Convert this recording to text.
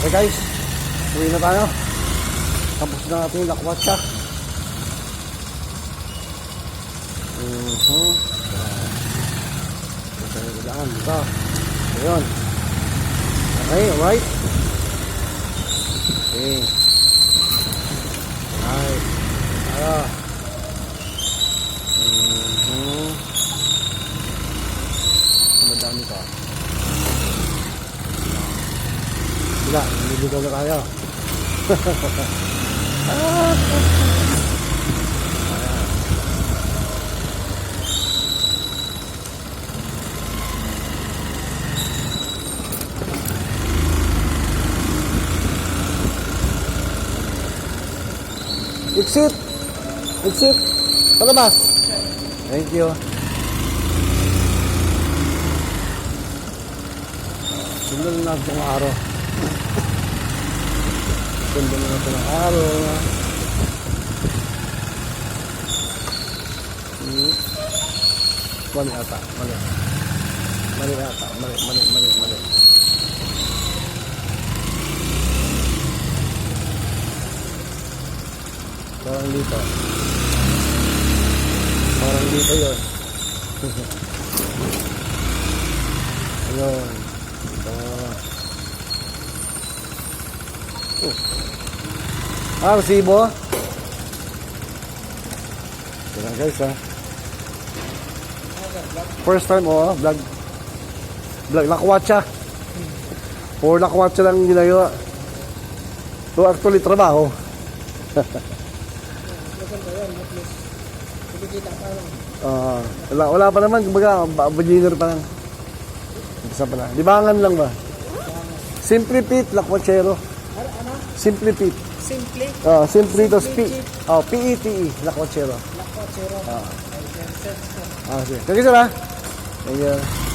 Okay guys, uwi na tayo. Tapos na natin yung lakwatsa. Dito. Ayun. Okay, alright. Okay. Alright. Madami pa. Sila, niligaw na tayo. Exit! Exit! Palabas! Thank you. Sundan na natin ang araw. Sundan na natin ang araw. Mali ata. Mali. Mali ata. Mali. Parang dito. Parang dito yun. Ayun. Resibo. Ito lang guys ha. First time vlog. Vlog lakwatsa. For lakwatsa lang ginagawa. So actually trabaho. Wala pa naman, kumbaga beginner pa lang. Isa pa lang. Libangan lang ba? Simple Pit, Lakwatsero. Simple Pit. Simple? Simple to speak. P-E-T-E, Lakwatsero. Lakwatsero. Sige. Thank you sir ha. Thank you.